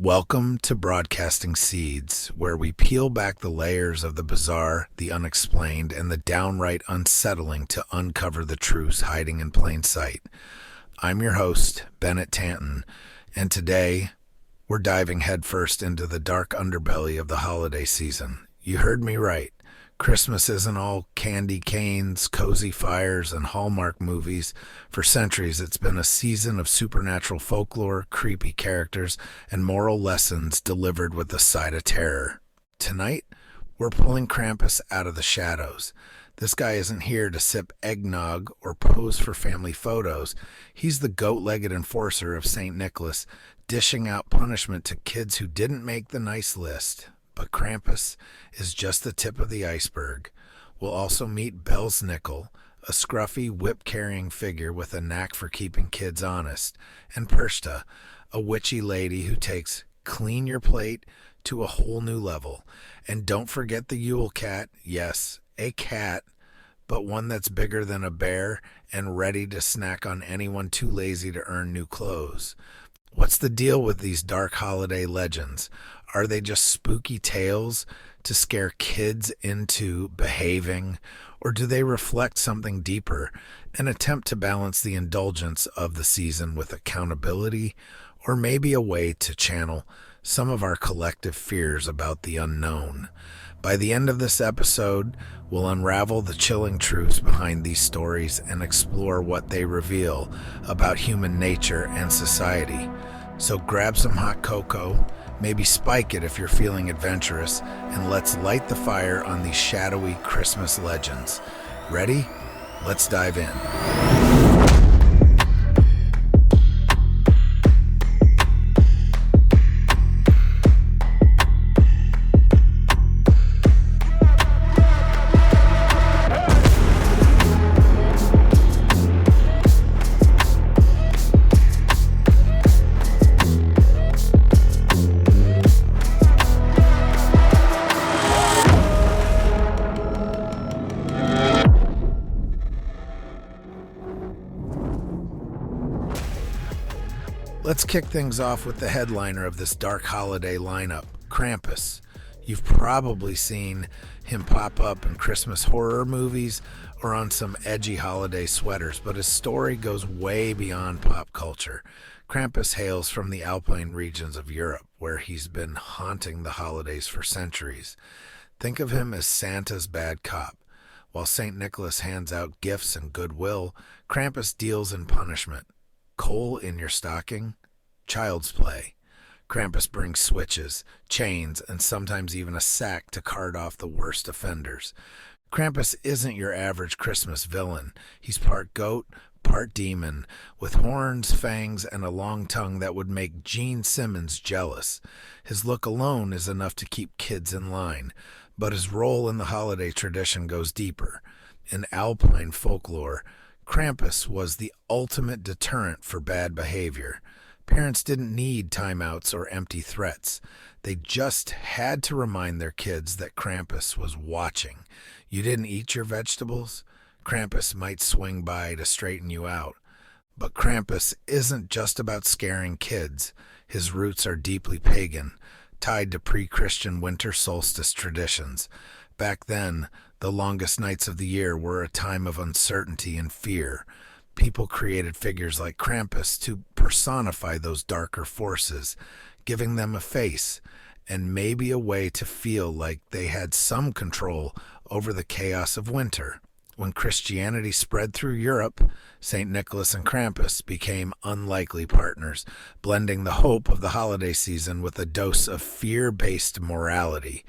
Welcome to Broadcasting Seeds, where we peel back the layers of the bizarre, the unexplained, and the downright unsettling to uncover the truths hiding in plain sight. I'm your host, Bennett Tanton, and today we're diving headfirst into the dark underbelly of the holiday season. You heard me right. Christmas isn't all candy canes, cozy fires, and Hallmark movies. For centuries, it's been a season of supernatural folklore, creepy characters, and moral lessons delivered with a side of terror. Tonight, we're pulling Krampus out of the shadows. This guy isn't here to sip eggnog or pose for family photos. He's the goat-legged enforcer of St. Nicholas, dishing out punishment to kids who didn't make the nice list. But Krampus is just the tip of the iceberg. We'll also meet Belsnickel, a scruffy, whip-carrying figure with a knack for keeping kids honest, and Perchta, a witchy lady who takes clean your plate to a whole new level. And don't forget the Yule Cat, yes, a cat, but one that's bigger than a bear and ready to snack on anyone too lazy to earn new clothes. What's the deal with these dark holiday legends? Are they just spooky tales to scare kids into behaving, or do they reflect something deeper, an attempt to balance the indulgence of the season with accountability, or maybe a way to channel some of our collective fears about the unknown? By the end of this episode, we'll unravel the chilling truths behind these stories and explore what they reveal about human nature and society. So grab some hot cocoa, maybe spike it if you're feeling adventurous, and let's light the fire on these shadowy Christmas legends. Ready? Let's dive in. Let's kick things off with the headliner of this dark holiday lineup, Krampus. You've probably seen him pop up in Christmas horror movies or on some edgy holiday sweaters, but his story goes way beyond pop culture. Krampus hails from the Alpine regions of Europe, where he's been haunting the holidays for centuries. Think of him as Santa's bad cop. While St. Nicholas hands out gifts and goodwill, Krampus deals in punishment. Coal in your stocking? Child's play. Krampus brings switches, chains, and sometimes even a sack to cart off the worst offenders. Krampus isn't your average Christmas villain. He's part goat, part demon, with horns, fangs, and a long tongue that would make Gene Simmons jealous. His look alone is enough to keep kids in line, but his role in the holiday tradition goes deeper. In Alpine folklore, Krampus was the ultimate deterrent for bad behavior. Parents didn't need timeouts or empty threats. They just had to remind their kids that Krampus was watching. You didn't eat your vegetables? Krampus might swing by to straighten you out. But Krampus isn't just about scaring kids. His roots are deeply pagan, tied to pre-Christian winter solstice traditions. Back then, the longest nights of the year were a time of uncertainty and fear. People created figures like Krampus to personify those darker forces, giving them a face and maybe a way to feel like they had some control over the chaos of winter. When Christianity spread through Europe, St. Nicholas and Krampus became unlikely partners, blending the hope of the holiday season with a dose of fear-based morality.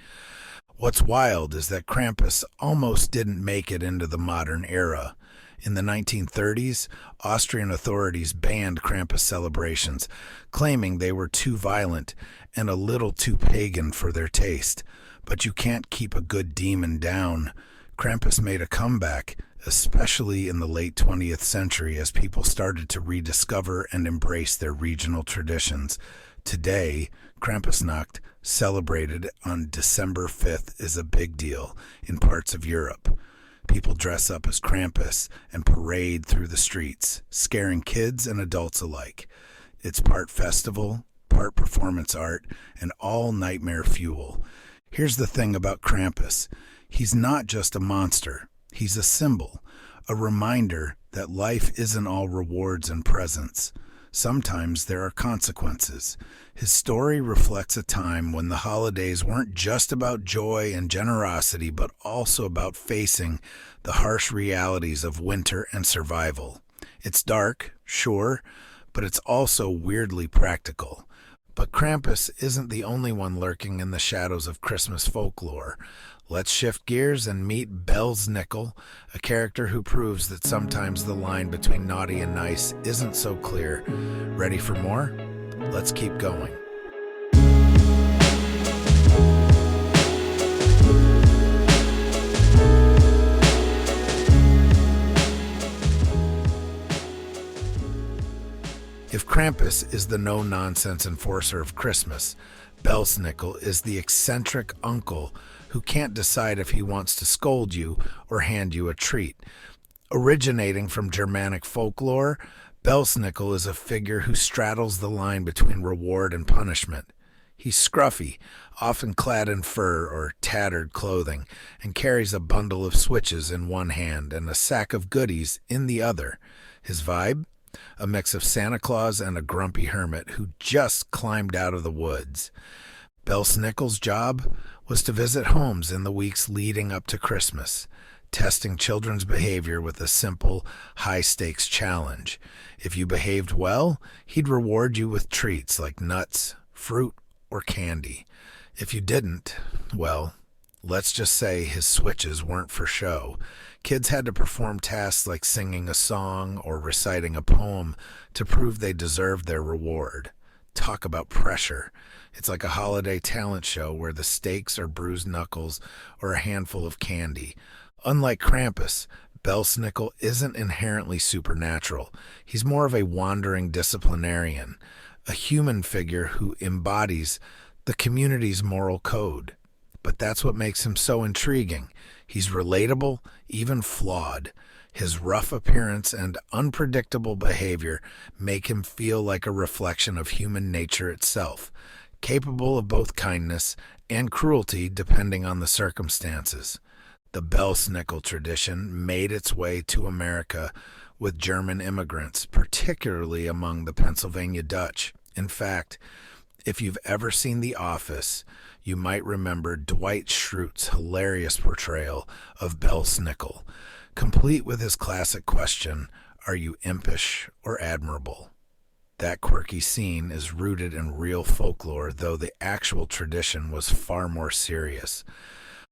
What's wild is that Krampus almost didn't make it into the modern era. In the 1930s, Austrian authorities banned Krampus celebrations, claiming they were too violent and a little too pagan for their taste. But you can't keep a good demon down. Krampus made a comeback, especially in the late 20th century as people started to rediscover and embrace their regional traditions. Today, Krampusnacht, celebrated on December 5th, is a big deal in parts of Europe. People dress up as Krampus and parade through the streets, scaring kids and adults alike. It's part festival, part performance art, and all nightmare fuel. Here's the thing about Krampus. He's not just a monster. He's a symbol, a reminder that life isn't all rewards and presents. Sometimes there are consequences. His story reflects a time when the holidays weren't just about joy and generosity, but also about facing the harsh realities of winter and survival. It's dark, sure, but it's also weirdly practical. But Krampus isn't the only one lurking in the shadows of Christmas folklore. Let's shift gears and meet Belsnickel, a character who proves that sometimes the line between naughty and nice isn't so clear. Ready for more? Let's keep going. If Krampus is the no-nonsense enforcer of Christmas, Belsnickel is the eccentric uncle who can't decide if he wants to scold you or hand you a treat. Originating from Germanic folklore, Belsnickel is a figure who straddles the line between reward and punishment. He's scruffy, often clad in fur or tattered clothing, and carries a bundle of switches in one hand and a sack of goodies in the other. His vibe? A mix of Santa Claus and a grumpy hermit who just climbed out of the woods. Belsnickel's job was to visit homes in the weeks leading up to Christmas, testing children's behavior with a simple, high-stakes challenge. If you behaved well, he'd reward you with treats like nuts, fruit, or candy. If you didn't, well, let's just say his switches weren't for show. Kids had to perform tasks like singing a song or reciting a poem to prove they deserved their reward. Talk about pressure. It's like a holiday talent show where the stakes are bruised knuckles or a handful of candy. Unlike Krampus, Belsnickel isn't inherently supernatural. He's more of a wandering disciplinarian, a human figure who embodies the community's moral code. But that's what makes him so intriguing. He's relatable, even flawed. His rough appearance and unpredictable behavior make him feel like a reflection of human nature itself, capable of both kindness and cruelty depending on the circumstances. The Belsnickel tradition made its way to America with German immigrants, particularly among the Pennsylvania Dutch. In fact, if you've ever seen The Office, you might remember Dwight Schrute's hilarious portrayal of Belsnickel, complete with his classic question, "Are you impish or admirable?" That quirky scene is rooted in real folklore, though the actual tradition was far more serious.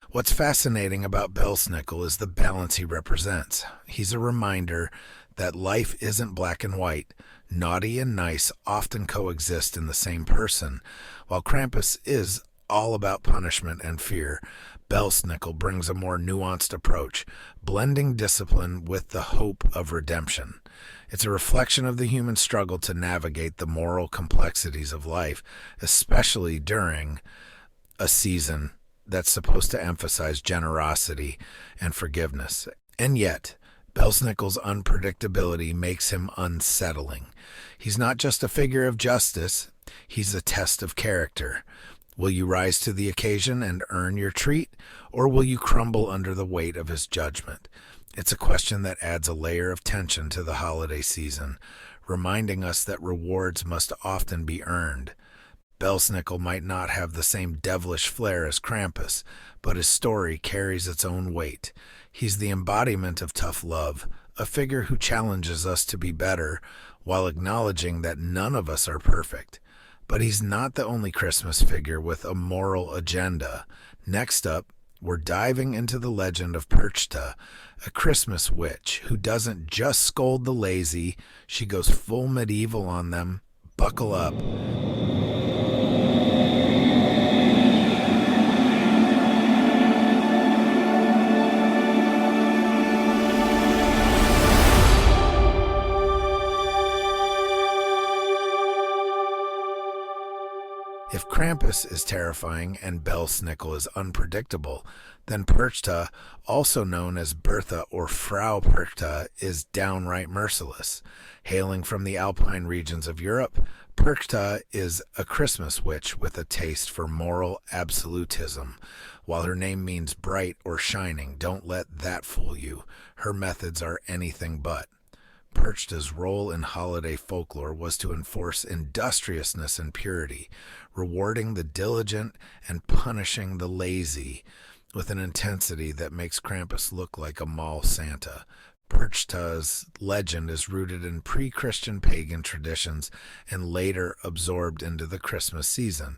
What's fascinating about Belsnickel is the balance he represents. He's a reminder that life isn't black and white. Naughty and nice often coexist in the same person. While Krampus is all about punishment and fear, Belsnickel brings a more nuanced approach, blending discipline with the hope of redemption. It's a reflection of the human struggle to navigate the moral complexities of life, especially during a season that's supposed to emphasize generosity and forgiveness. And yet, Belsnickel's unpredictability makes him unsettling. He's not just a figure of justice, he's a test of character. Will you rise to the occasion and earn your treat, or will you crumble under the weight of his judgment? It's a question that adds a layer of tension to the holiday season, reminding us that rewards must often be earned. Belsnickel might not have the same devilish flair as Krampus, but his story carries its own weight. He's the embodiment of tough love, a figure who challenges us to be better while acknowledging that none of us are perfect. But he's not the only Christmas figure with a moral agenda. Next up, we're diving into the legend of Perchta, a Christmas witch who doesn't just scold the lazy, she goes full medieval on them. Buckle up. If Krampus is terrifying and Belsnickel is unpredictable, then Perchta, also known as Bertha or Frau Perchta, is downright merciless. Hailing from the alpine regions of Europe, Perchta is a Christmas witch with a taste for moral absolutism. While her name means bright or shining, don't let that fool you. Her methods are anything but. Perchta's role in holiday folklore was to enforce industriousness and purity, rewarding the diligent and punishing the lazy with an intensity that makes Krampus look like a mall Santa. Perchta's legend is rooted in pre-Christian pagan traditions and later absorbed into the Christmas season.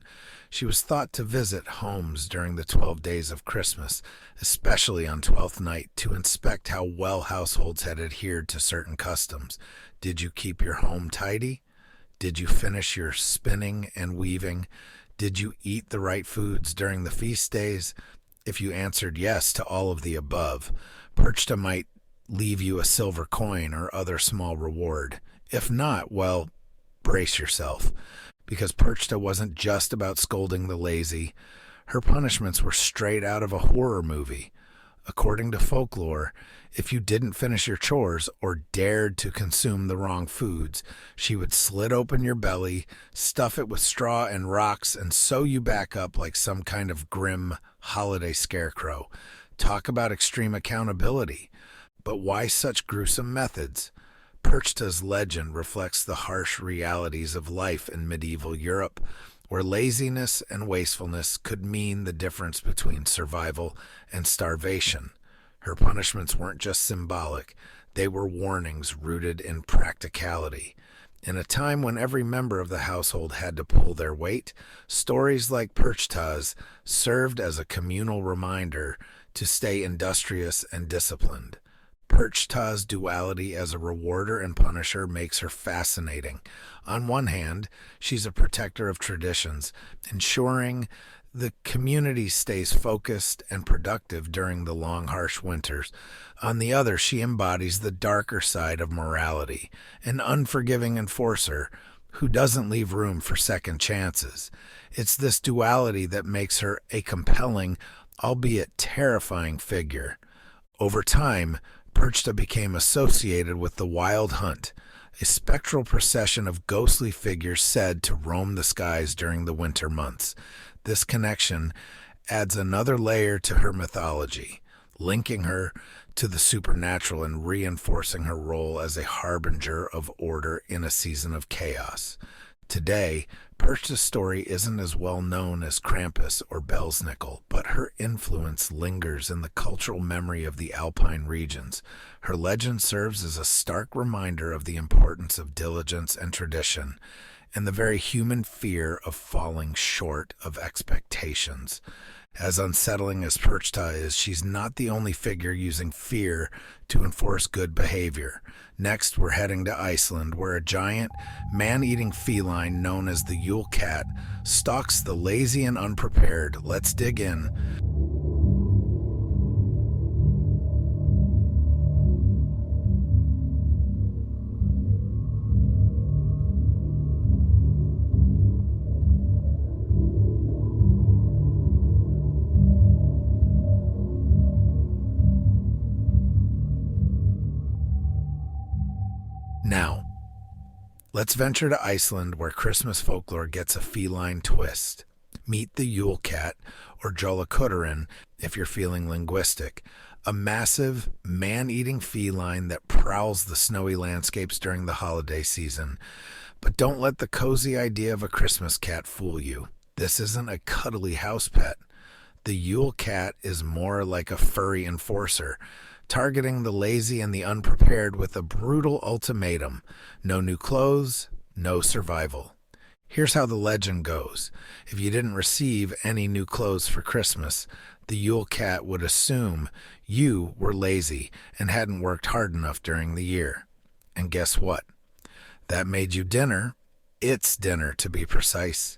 She was thought to visit homes during the 12 days of Christmas, especially on Twelfth Night, to inspect how well households had adhered to certain customs. Did you keep your home tidy? Did you finish your spinning and weaving? Did you eat the right foods during the feast days? If you answered yes to all of the above, Perchta might leave you a silver coin or other small reward. If not, well, brace yourself, because Perchta wasn't just about scolding the lazy. Her punishments were straight out of a horror movie. According to folklore, if you didn't finish your chores or dared to consume the wrong foods, she would slit open your belly, stuff it with straw and rocks, and sew you back up like some kind of grim holiday scarecrow. Talk about extreme accountability. But why such gruesome methods? Perchta's legend reflects the harsh realities of life in medieval Europe, where laziness and wastefulness could mean the difference between survival and starvation. Her punishments weren't just symbolic, they were warnings rooted in practicality. In a time when every member of the household had to pull their weight, stories like Perchta's served as a communal reminder to stay industrious and disciplined. Perchta's duality as a rewarder and punisher makes her fascinating. On one hand, she's a protector of traditions, ensuring the community stays focused and productive during the long, harsh winters. On the other, she embodies the darker side of morality, an unforgiving enforcer who doesn't leave room for second chances. It's this duality that makes her a compelling, albeit terrifying figure. Over time, Perchta became associated with the Wild Hunt, a spectral procession of ghostly figures said to roam the skies during the winter months. This connection adds another layer to her mythology, linking her to the supernatural and reinforcing her role as a harbinger of order in a season of chaos. Today, Perchta's story isn't as well known as Krampus or Belsnickel, but her influence lingers in the cultural memory of the alpine regions. Her legend serves as a stark reminder of the importance of diligence and tradition, and the very human fear of falling short of expectations. As unsettling as Perchta is, she's not the only figure using fear to enforce good behavior. Next, we're heading to Iceland, where a giant, man-eating feline known as the Yule Cat stalks the lazy and unprepared. Let's dig in. Now, let's venture to Iceland, where Christmas folklore gets a feline twist. Meet the Yule Cat, or Jólakötturinn if you're feeling linguistic, a massive, man-eating feline that prowls the snowy landscapes during the holiday season. But don't let the cozy idea of a Christmas cat fool you. This isn't a cuddly house pet. The Yule Cat is more like a furry enforcer, targeting the lazy and the unprepared with a brutal ultimatum: no new clothes, no survival. Here's how the legend goes. If you didn't receive any new clothes for Christmas, the Yule Cat would assume you were lazy and hadn't worked hard enough during the year. And guess what? That made you dinner. Its dinner, to be precise.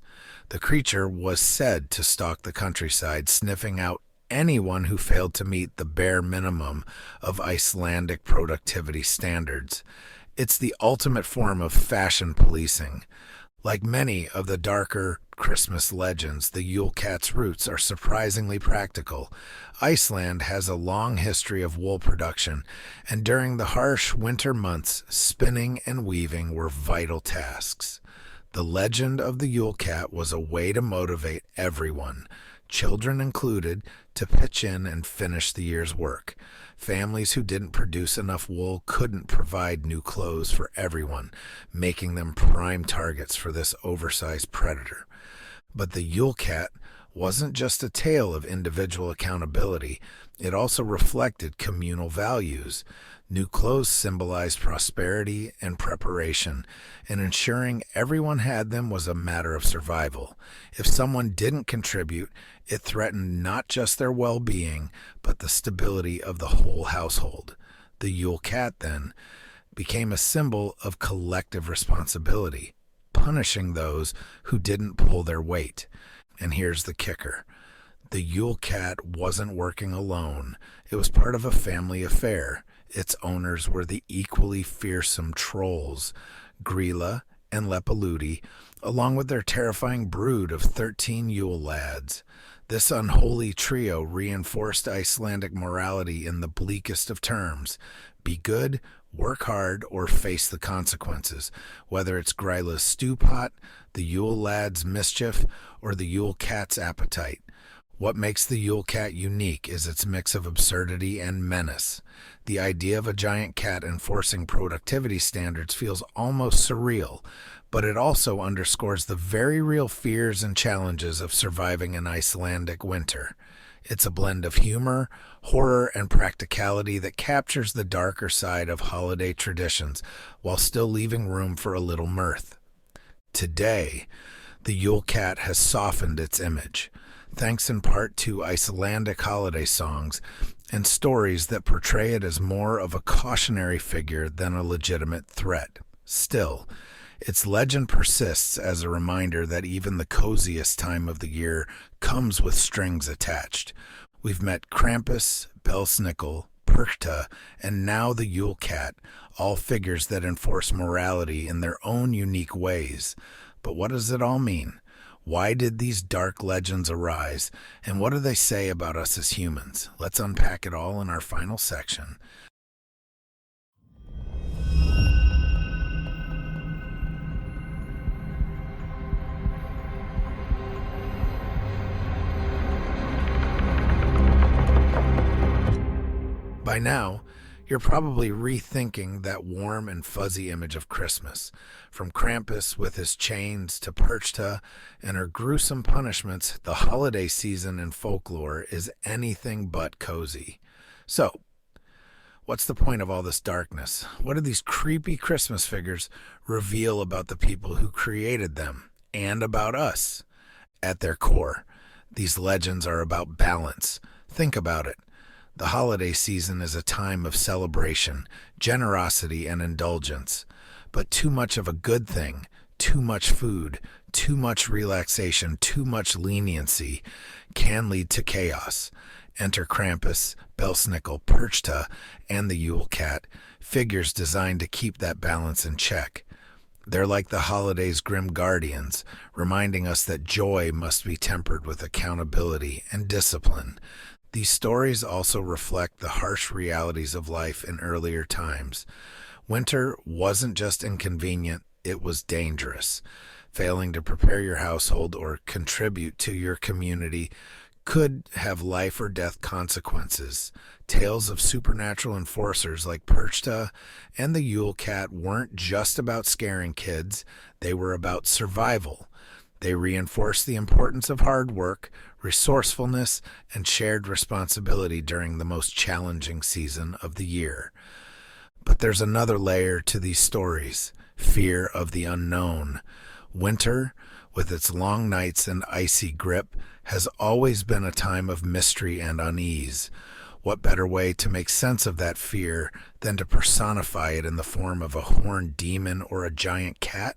The creature was said to stalk the countryside, sniffing out anyone who failed to meet the bare minimum of Icelandic productivity standards. It's the ultimate form of fashion policing. Like many of the darker Christmas legends, the Yule Cat's roots are surprisingly practical. Iceland has a long history of wool production, and during the harsh winter months, spinning and weaving were vital tasks. The legend of the Yule Cat was a way to motivate everyone, children included, to pitch in and finish the year's work. Families who didn't produce enough wool couldn't provide new clothes for everyone, making them prime targets for this oversized predator. But the Yule Cat wasn't just a tale of individual accountability, it also reflected communal values. New clothes symbolized prosperity and preparation, and ensuring everyone had them was a matter of survival. If someone didn't contribute, it threatened not just their well-being, but the stability of the whole household. The Yule Cat, then, became a symbol of collective responsibility, punishing those who didn't pull their weight. And here's the kicker. The Yule Cat wasn't working alone. It was part of a family affair. Its owners were the equally fearsome trolls, Grilla and Lepaludi, along with their terrifying brood of 13 Yule lads. This unholy trio reinforced Icelandic morality in the bleakest of terms. Be good, work hard, or face the consequences, whether it's Gryla's stew pot, the Yule lad's mischief, or the Yule Cat's appetite. What makes the Yule Cat unique is its mix of absurdity and menace. The idea of a giant cat enforcing productivity standards feels almost surreal, but it also underscores the very real fears and challenges of surviving an Icelandic winter. It's a blend of humor, horror, and practicality that captures the darker side of holiday traditions while still leaving room for a little mirth. Today, the Yule Cat has softened its image, thanks in part to Icelandic holiday songs and stories that portray it as more of a cautionary figure than a legitimate threat. Still, its legend persists as a reminder that even the coziest time of the year comes with strings attached. We've met Krampus, Belsnickel, Perchta, and now the Yule Cat, all figures that enforce morality in their own unique ways. But what does it all mean? Why did these dark legends arise, and what do they say about us as humans? Let's unpack it all in our final section. By now, you're probably rethinking that warm and fuzzy image of Christmas. From Krampus with his chains to Perchta and her gruesome punishments, the holiday season in folklore is anything but cozy. So, what's the point of all this darkness? What do these creepy Christmas figures reveal about the people who created them and about us? At their core, these legends are about balance. Think about it. The holiday season is a time of celebration, generosity, and indulgence. But too much of a good thing, too much food, too much relaxation, too much leniency can lead to chaos. Enter Krampus, Belsnickel, Perchta, and the Yule Cat, figures designed to keep that balance in check. They're like the holiday's grim guardians, reminding us that joy must be tempered with accountability and discipline. These stories also reflect the harsh realities of life in earlier times. Winter wasn't just inconvenient, it was dangerous. Failing to prepare your household or contribute to your community could have life or death consequences. Tales of supernatural enforcers like Perchta and the Yule Cat weren't just about scaring kids, they were about survival. They reinforced the importance of hard work, resourcefulness, and shared responsibility during the most challenging season of the year. But there's another layer to these stories: fear of the unknown. Winter, with its long nights and icy grip, has always been a time of mystery and unease. What better way to make sense of that fear than to personify it in the form of a horned demon or a giant cat?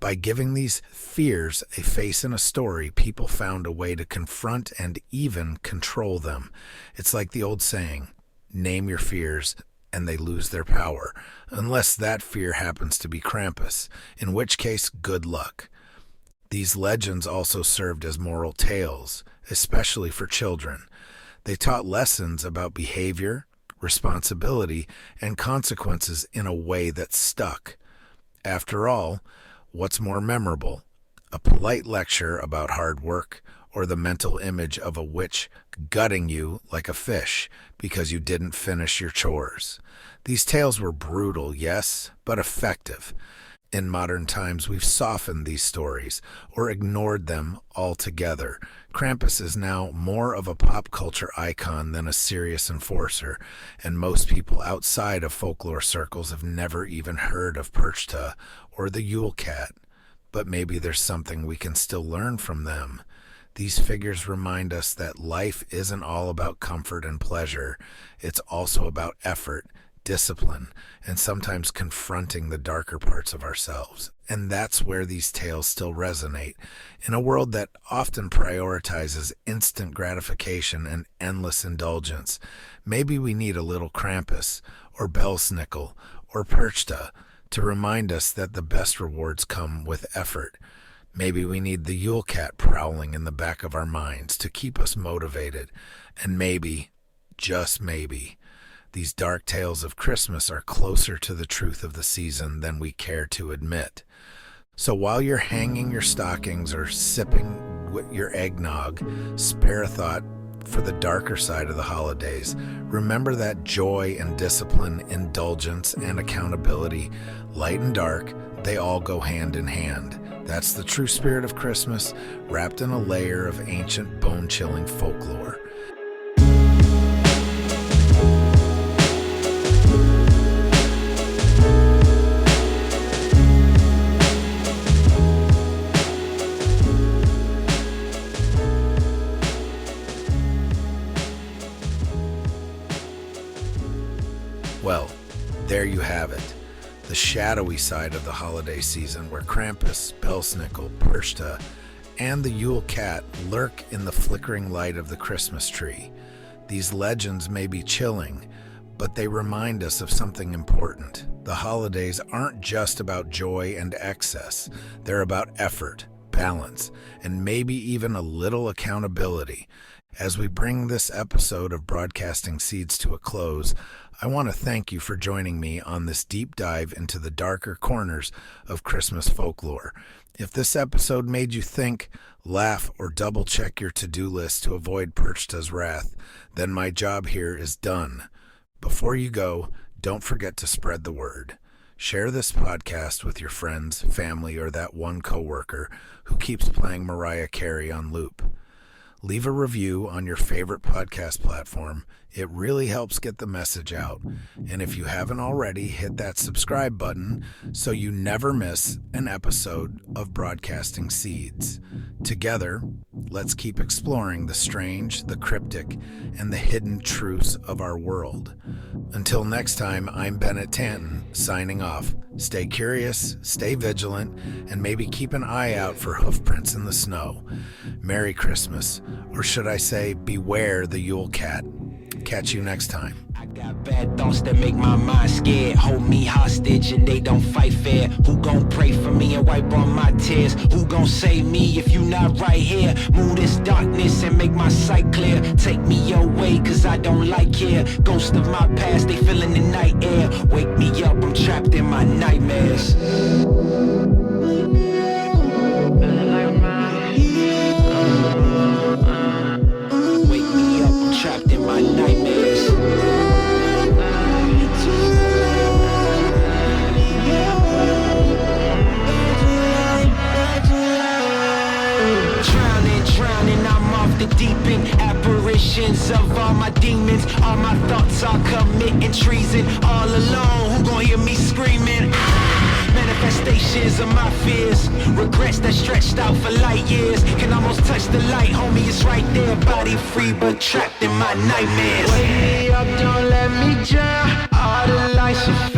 By giving these fears a face and a story, people found a way to confront and even control them. It's like the old saying, name your fears and they lose their power, unless that fear happens to be Krampus, in which case, good luck. These legends also served as moral tales, especially for children. They taught lessons about behavior, responsibility, and consequences in a way that stuck. After all, what's more memorable? A polite lecture about hard work, or the mental image of a witch gutting you like a fish because you didn't finish your chores? These tales were brutal, yes, but effective. In modern times, we've softened these stories or ignored them altogether. Krampus is now more of a pop culture icon than a serious enforcer, and most people outside of folklore circles have never even heard of Perchta or the Yule Cat. But maybe there's something we can still learn from them. These figures remind us that life isn't all about comfort and pleasure. It's also about effort, discipline, and sometimes confronting the darker parts of ourselves. And that's where these tales still resonate. In a world that often prioritizes instant gratification and endless indulgence, maybe we need a little Krampus, or Belsnickel, or Perchta to remind us that the best rewards come with effort. Maybe we need the Yule Cat prowling in the back of our minds to keep us motivated. And maybe, just maybe, these dark tales of Christmas are closer to the truth of the season than we care to admit. So while you're hanging your stockings or sipping your eggnog, spare a thought for the darker side of the holidays. Remember that joy and discipline, indulgence and accountability, light and dark, they all go hand in hand. That's the true spirit of Christmas, wrapped in a layer of ancient, bone-chilling folklore. Well, there you have it. The shadowy side of the holiday season, where Krampus, Belsnickel, Perchta, and the Yule Cat lurk in the flickering light of the Christmas tree. These legends may be chilling, but they remind us of something important. The holidays aren't just about joy and excess. They're about effort, balance, and maybe even a little accountability. As we bring this episode of Broadcasting Seeds to a close, I want to thank you for joining me on this deep dive into the darker corners of Christmas folklore. If this episode made you think, laugh, or double-check your to-do list to avoid Perchta's wrath, then my job here is done. Before you go, don't forget to spread the word. Share this podcast with your friends, family, or that one coworker who keeps playing Mariah Carey on loop. Leave a review on your favorite podcast platform. It really helps get the message out. And if you haven't already, hit that subscribe button so you never miss an episode of Broadcasting Seeds. Together, let's keep exploring the strange, the cryptic, and the hidden truths of our world. Until next time, I'm Bennett Tanton, signing off. Stay curious, stay vigilant, and maybe keep an eye out for hoof prints in the snow. Merry Christmas, or should I say, beware the Yule Cat. Catch you next time. I got bad thoughts that make my mind scared, hold me hostage and they don't fight fair. Who gon' pray for me and wipe all my tears? Who gon' save me if you not right here? Move this darkness and make my sight clear. Take me your way cause I don't like here. Ghosts of my past, they fill in the night air. Wake me up, I'm trapped in my nightmares. Wake me up, I'm trapped in my nightmares. Drowning, I'm off the deep end. Apparitions of all my demons. All my thoughts are committing treason. All alone, who gon' hear me screaming? Manifestations of my fears. Regrets that stretched out for light years. Can almost touch the light, homie, it's right there. Body free but trapped in my nightmares. Wake me up, don't let me drown. All the lights are